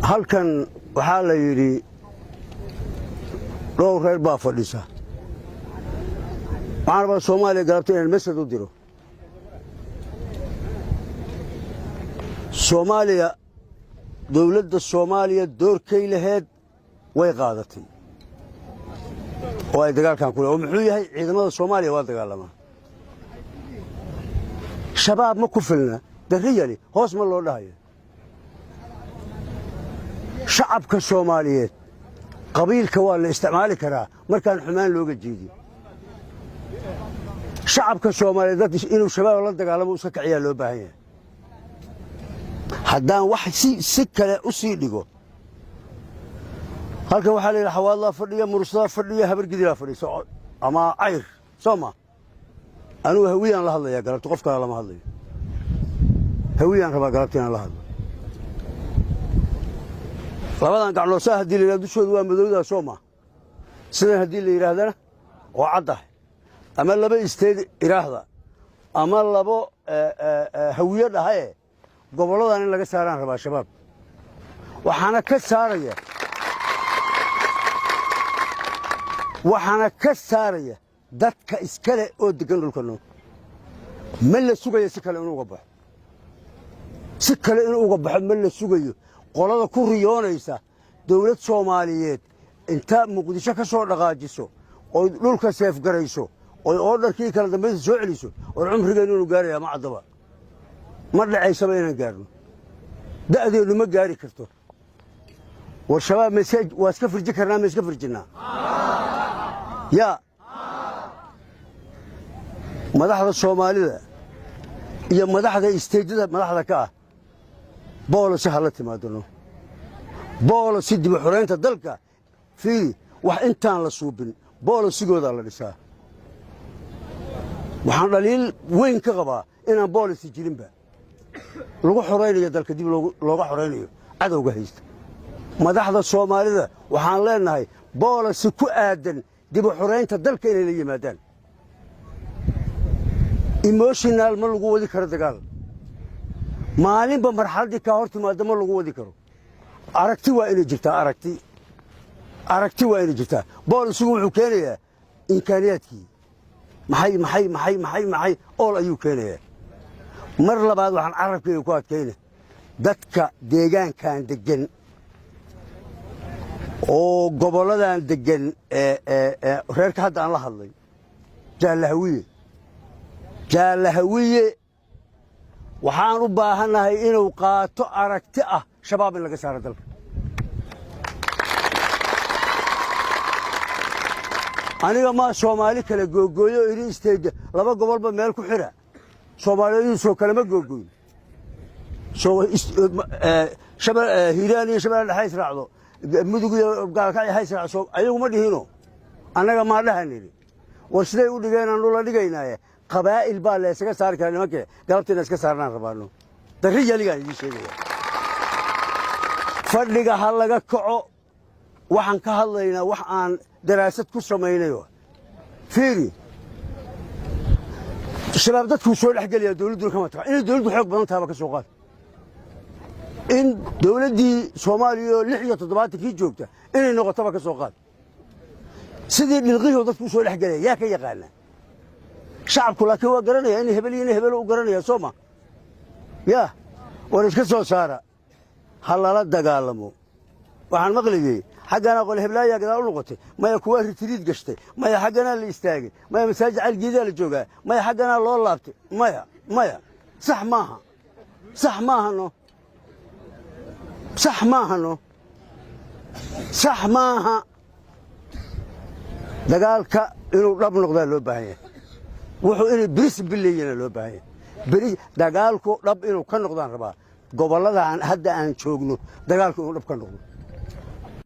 halkan waxaa la yidhi dhowr reer baa fadhisa waxaan rabaa Soomaaliya galabta inaan masjid u diro Soomaaliya dawladda Soomaaliya doorkay lahayd way qaadatay oo ay dagaalkan ku leeyahay muxuu yahay ciidamada Soomaaliya waa dagaalamaa shabaab ma ku filna dariyali hoos ma loo dhahayo shacabka Soomaaliyeed qabiilka waa la isticmaali karaa markaan xumaan looga jeedin shacabka Soomaaliyeed inuu shabaab la dagaalamo iska kiciyaa loo baahan yahay haddaan wax si kale u sii dhigo halkan waxaa la yidhaha xawaadlaa fadhiya mursada fadhiya habargidilaa fadhiya ama cayr soo ma anugu hawiyaan la hadlayaa galabta qof kale lama hadlayo hawiyaan rabaa galabta inaan la hadlo labadan gacnood saa haddii la yidhahdo dushoodu waa madowdaa soo ma sidan haddii la yidhaahdana oo caddah ama laba isteed iraahda ama labo hawiyo dhahaye gobolladan in laga saaraan rabaa shabaab waxaana ka saaraya dadka iskale oo degan dhulkano ma la sugayo si kale inuu uga baxo ma la sugayo qolada ku riyoonaysa dawlad Soomaaliyeed inta Muqdisho ka soo dhaqaajiso oo dhulka seef garayso oo orderkii kala dambeeyay soo celiso oo cumrigeenu inuu gaarayo ma cadaba ma dhacaysaba inaan gaarno da'deenu ma gaari karto war shabaab message waa iska firji karnaa ma iska firjinaa ya madaxda Soomaalida iyo madaxda isteedada madaxda ka ah booliska hala timaadano booliska dib u xoreynta dalka fiiri wax intaan la suubin boolisigooda la dhisaa waxaan dhaliil weyn ka qabaa inaan boolisi jirinba lagu xoreynayo dalka dib looga xoreynayo cadowga haysta madaxda Soomaalida waxaan leenahay boolisi ku aadan dib u xoreynta dalka inay la yimaadaan emotional ma lagu wadi karo dagaal maalinba marxaladii ka hor timaado ma lagu wadi karo aragti waa inay jirtaa aragti waa inay jirtaa boolisigu wuxuu keenayaa imkaaniyaadkii maxay ool ayuu keenayaa mar labaad waxaan carabkayga ku adkayna dadka deegaankan degan oo goboladan degan reerka hadda aan la hadlay jaalahawiye waxaan u baahanahay inuu qaato aragti ah shabaab in laga saaro dalka aniga ma Soomaali kale googooyo iri isteed laba gobolba meel ku xira Soomaalidu soo kale ma googooyo shabab Hiiraan iyo shabab dhaxays raacdo mudug iyo gaalka ay hays raacso ayagu ma dhihino annaga ma dhahaniri war siday u dhigeenan la dhigaynaa qabaa'il baa la isaga saar kara nimanka galabtina iska saarnaan rabaano dariyaliga idin sheegaya fadhiga hal laga kaco waxaan ka hadlaynaa wax aan daraasad ku samaynayo fiiri shabaab dadku soo dhaxgaliya dawladdu kama taga in dawladdu xoog badan taaba ka soo qaad in dawladdii Soomaaliya 67 kii joogta inay noqotaba ka soo qaad sidii dhilqiyo dadku soo dhaxgaliya yaa ka yaqaana shacabku laakiin waa garanaya in hebel u garanaya Sooma ya war iska soo saara halala dagaalamo waxaan maqliyay xagana qol heblaaya gadaal u noqotay maya kuwa retreat gashtay maya xagana la istaagay maya masaajid algeeda la joogaa maya xagana loo laabtay maya sax maaha dagaalka inuu dhab noqdaa loo baahan yahay wuxuu inay biris bileeyana loo baahan yahay dagaalku dhab inuu ka noqdaan rabaa gobolladan hadda aan joogno dagaalku inuu dhab ka noqdo